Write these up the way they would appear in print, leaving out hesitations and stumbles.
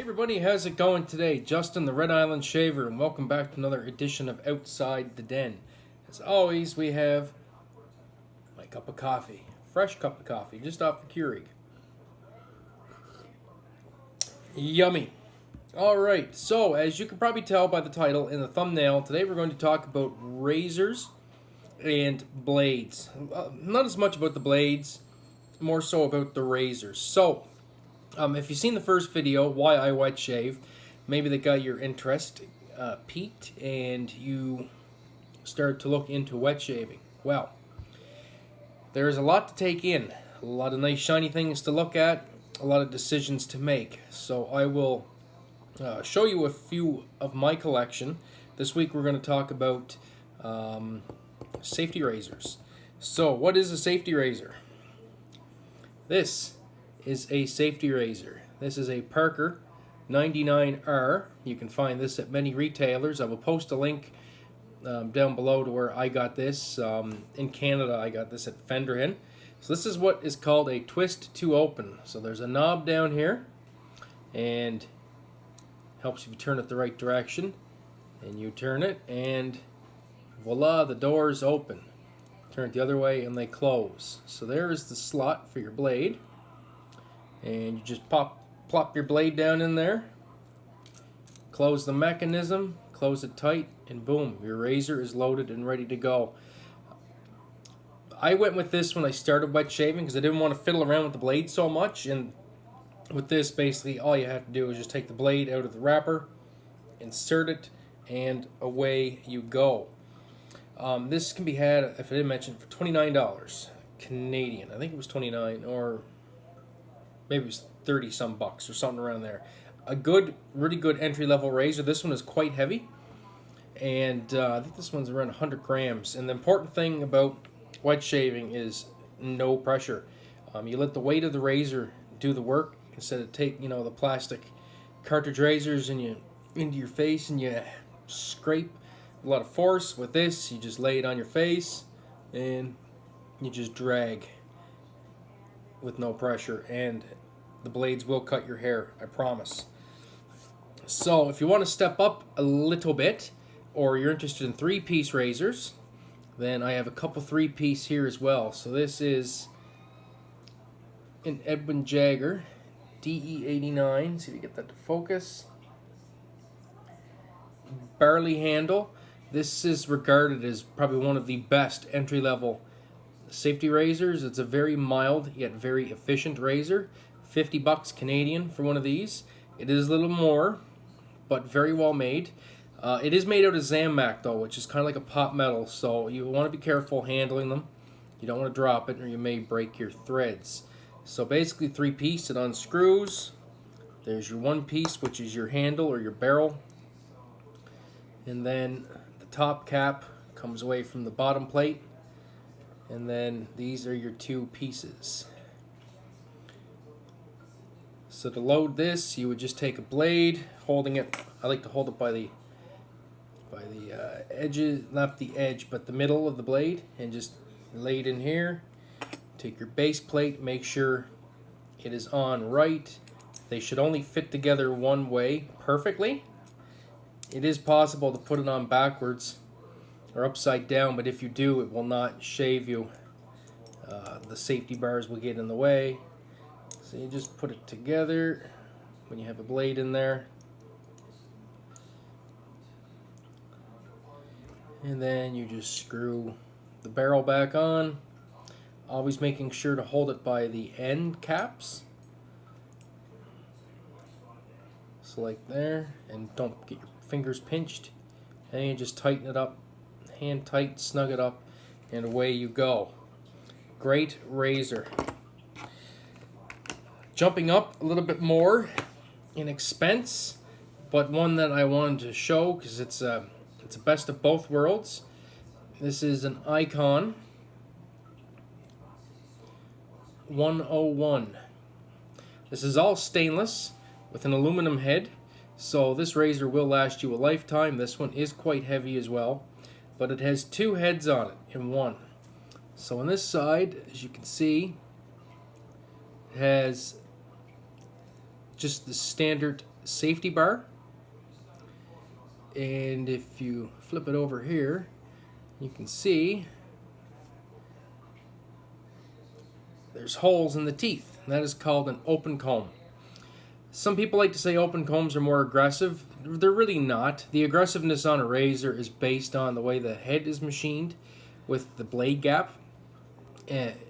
Everybody, how's it going today? Justin the Red Island Shaver, and welcome back to another edition of Outside the Den. As always, we have my cup of coffee, fresh cup of coffee, just off the Keurig. Yummy. Alright, so as you can probably tell by the title and the thumbnail, today we're going to talk about razors and blades. Not as much about the blades, more so about the razors. So, if you've seen the first video, why I wet shave, maybe that got your interest peaked and you started to look into wet shaving. Well, there's a lot to take in, a lot of nice shiny things to look at, a lot of decisions to make. So I will show you a few of my collection. This week we're going to talk about safety razors. So what is a safety razor? This is a safety razor. This is a Parker 99R. You can find this at many retailers. I will post a link down below to where I got this. In Canada, I got this at Fenderhin. So this is what is called a twist to open. So there's a knob down here, and helps you turn it the right direction. And you turn it, and voila, the doors open. Turn it the other way, and they close. So there is the slot for your blade. And you just plop your blade down in there, close the mechanism, close it tight, and boom, your razor is loaded and ready to go. I went with this when I started wet shaving because I didn't want to fiddle around with the blade so much, and with this basically all you have to do is just take the blade out of the wrapper, insert it, and away you go. This can be had, if I didn't mention, for $29 Canadian. I think it was 29, or maybe it was 30 some bucks or something around there. A good, really good entry-level razor. This one is quite heavy, and I think this one's around 100 grams. And the important thing about wet shaving is no pressure. You let the weight of the razor do the work instead of take the plastic cartridge razors and you into your face and you scrape a lot of force. With this, you just lay it on your face and you just drag with no pressure, and the blades will cut your hair, I promise. So if you want to step up a little bit, or you're interested in 3-piece razors, then I have a couple 3-piece here as well. So this is an Edwin Jagger DE89. See if you get that to focus. Barley handle. This is regarded as probably one of the best entry-level safety razors. It's a very mild yet very efficient razor. 50 bucks Canadian for one of these. It is a little more, but very well made. It is made out of Zammac though, which is kind of like a pot metal, so you want to be careful handling them. You don't want to drop it or you may break your threads. So basically 3-piece, it unscrews. There's your 1-piece, which is your handle or your barrel. And then the top cap comes away from the bottom plate. And then these are your 2 pieces. So to load this, you would just take a blade, holding it. I like to hold it by the edges, not the edge, but the middle of the blade, and just lay it in here. Take your base plate, make sure it is on right. They should only fit together one way perfectly. It is possible to put it on backwards or upside down, but if you do, it will not shave you. The safety bars will get in the way. So you just put it together when you have a blade in there. And then you just screw the barrel back on, always making sure to hold it by the end caps. So like there, and don't get your fingers pinched. And you just tighten it up, hand tight, snug it up, and away you go. Great razor. Jumping up a little bit more in expense, but one that I wanted to show because it's a best of both worlds. This is an Icon 101. This is all stainless with an aluminum head, so this razor will last you a lifetime. This one is quite heavy as well, but it has 2 heads on it in one. So on this side, as you can see, it has just the standard safety bar. And if you flip it over here, you can see there's holes in the teeth. That is called an open comb. Some people like to say open combs are more aggressive. They're really not. The aggressiveness on a razor is based on the way the head is machined with the blade gap.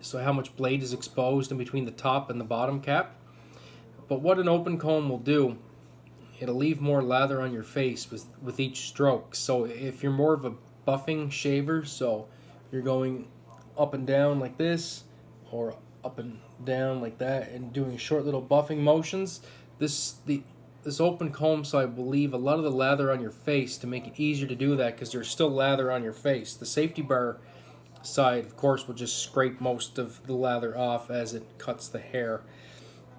So how much blade is exposed in between the top and the bottom cap. But what an open comb will do, it'll leave more lather on your face with each stroke. So if you're more of a buffing shaver, so you're going up and down like this, or up and down like that, and doing short little buffing motions, this open comb side will leave a lot of the lather on your face to make it easier to do that, because there's still lather on your face. The safety bar side, of course, will just scrape most of the lather off as it cuts the hair.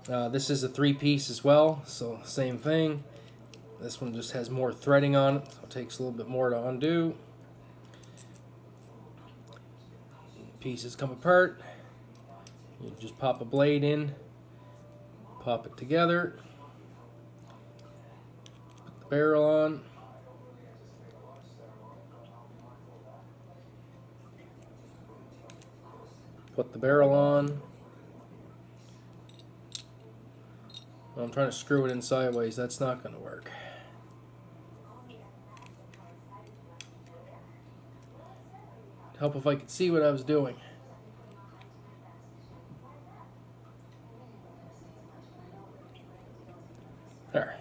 This is a 3-piece as well, so same thing. This one just has more threading on it, so it takes a little bit more to undo. Pieces come apart. You just pop a blade in, pop it together, put the barrel on. Put the barrel on. Well, I'm trying to screw it in sideways. That's not going to work. Help if I could see what I was doing. There.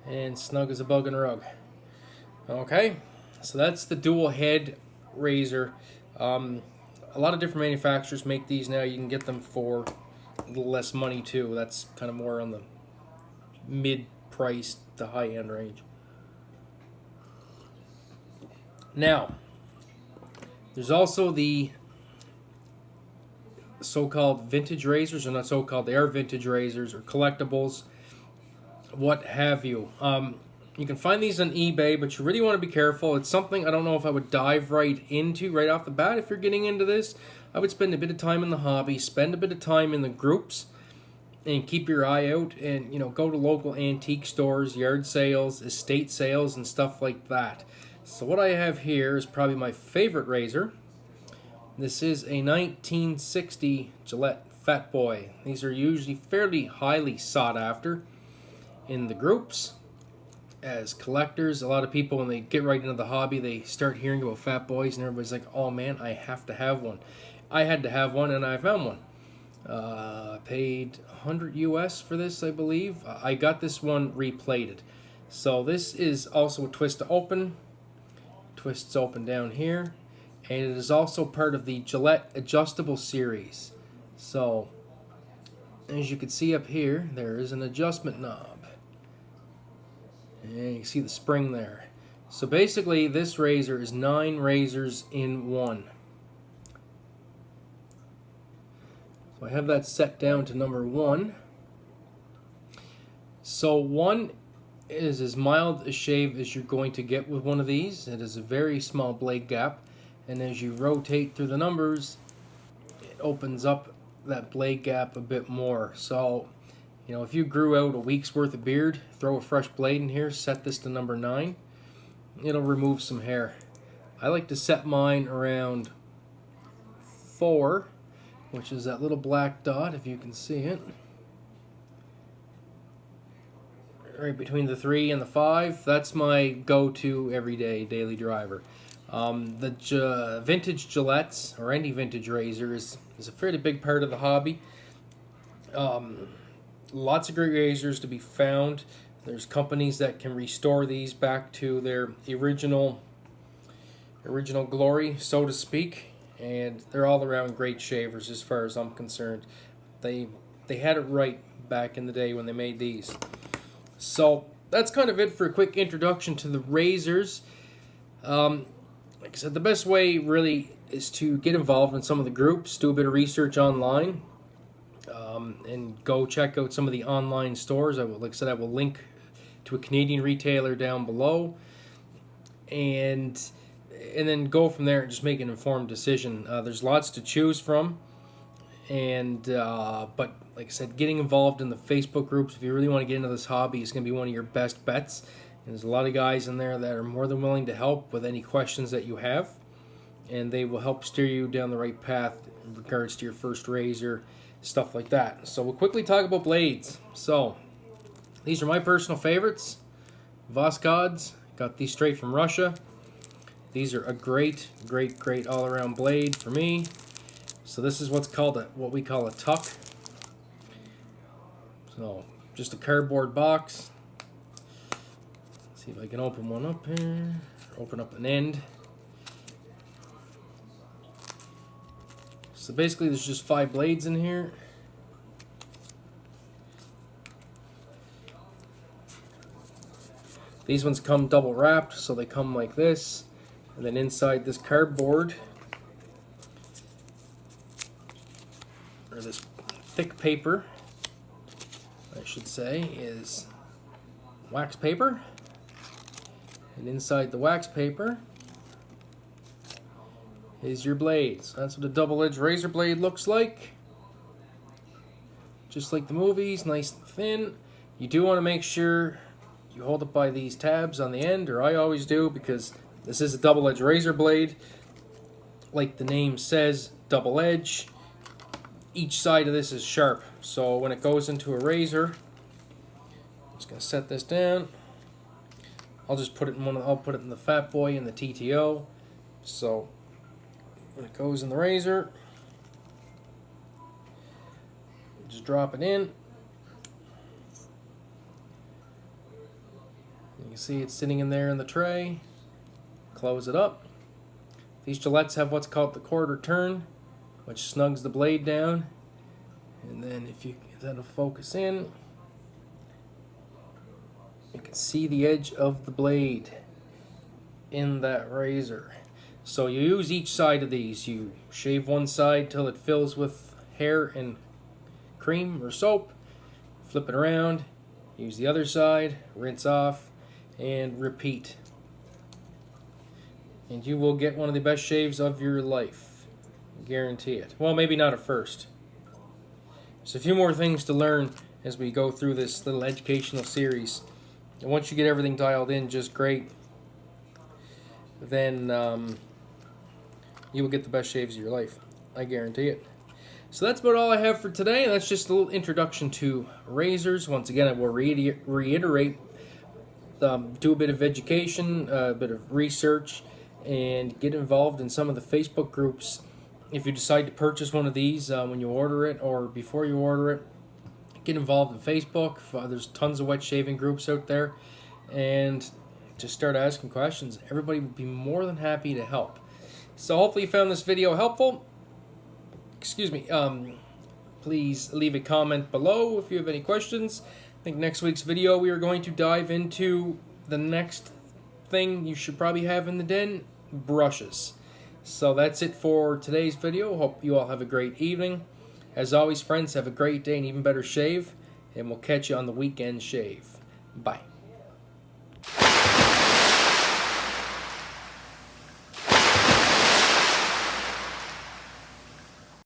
And snug as a bug in a rug. Okay, so that's the dual head razor. A lot of different manufacturers make these now. You can get them for a little less money too. That's kind of more on the mid-price to high-end range. Now, there's also the so-called vintage razors, or not so-called, they are vintage razors or collectibles, what have you. You can find these on eBay, but you really want to be careful. It's something I don't know if I would dive right into right off the bat. If you're getting into this, I would spend a bit of time in the hobby, spend a bit of time in the groups, and keep your eye out, and go to local antique stores, yard sales, estate sales, and stuff like that. So what I have here is probably my favorite razor. This is a 1960 Gillette Fat Boy. These are usually fairly highly sought after in the groups as collectors. A lot of people, when they get right into the hobby, they start hearing about Fat Boys, and everybody's like, oh man, I have to have one. I had to have one, and I found one. I paid $100 US for this, I believe. I got this one replated. So this is also a twist to open. Twists open down here, and it is also part of the Gillette adjustable series. So as you can see up here, there is an adjustment knob, and you can see the spring there. So basically this razor is 9 razors in one. So I have that set down to number 1. So 1 is as mild a shave as you're going to get with one of these. It is a very small blade gap, and as you rotate through the numbers, it opens up that blade gap a bit more. So if you grew out a week's worth of beard, throw a fresh blade in here, set this to number 9, it'll remove some hair. I like to set mine around 4, which is that little black dot, if you can see it. Right between the 3 and the 5, that's my go-to everyday daily driver. The vintage Gillettes, or any vintage razor, is a fairly big part of the hobby. Lots of great razors to be found. There's companies that can restore these back to their original glory, so to speak, and they're all around great shavers as far as I'm concerned. They had it right back in the day when they made these. So that's kind of it for a quick introduction to the razors. Like I said, the best way really is to get involved in some of the groups, do a bit of research online, and go check out some of the online stores. Like I said, I will link to a Canadian retailer down below, and then go from there and just make an informed decision. There's lots to choose from, And but like I said, getting involved in the Facebook groups, if you really want to get into this hobby, is going to be one of your best bets. And there's a lot of guys in there that are more than willing to help with any questions that you have, and they will help steer you down the right path in regards to your first razor, stuff like that. So we'll quickly talk about blades. So these are my personal favorites. Voskhod's, got these straight from Russia. These are a great all-around blade for me. So this is what's called what we call a tuck. So just a cardboard box. Let's see if I can open one up here. Open up an end. So basically there's just 5 blades in here. These ones come double wrapped, so they come like this. And then inside this cardboard, or this thick paper, I should say, is wax paper. And inside the wax paper is your blades. That's what a double-edged razor blade looks like. Just like the movies, nice and thin. You do want to make sure you hold it by these tabs on the end, or I always do, because this is a double-edged razor blade. Like the name says, double edge. Each side of this is sharp, so when it goes into a razor, I'm just gonna set this down. I'll just put it in I'll put it in the Fat Boy and the TTO. So when it goes in the razor, just drop it in. You can see it's sitting in there in the tray. Close it up. These Gillettes have what's called the quarter turn, which snugs the blade down. And then if that'll focus in, you can see the edge of the blade in that razor. So you use each side of these. You shave one side till it fills with hair and cream or soap. Flip it around. Use the other side. Rinse off. And repeat. And you will get one of the best shaves of your life. Guarantee it. Well, maybe not at first. There's a few more things to learn as we go through this little educational series. And once you get everything dialed in just great, then you will get the best shaves of your life. I guarantee it. So that's about all I have for today. That's just a little introduction to razors. Once again, I will reiterate, do a bit of education, a bit of research, and get involved in some of the Facebook groups. If you decide to purchase one of these when you order it or before you order it, get involved in Facebook. There's tons of wet shaving groups out there, and just start asking questions. Everybody would be more than happy to help. So hopefully you found this video helpful. Excuse me. Please leave a comment below if you have any questions. I think next week's video we are going to dive into the next thing you should probably have in the den, brushes. So that's it for today's video. Hope you all have a great evening. As always, friends, have a great day and even better shave, and we'll catch you on the weekend shave. Bye.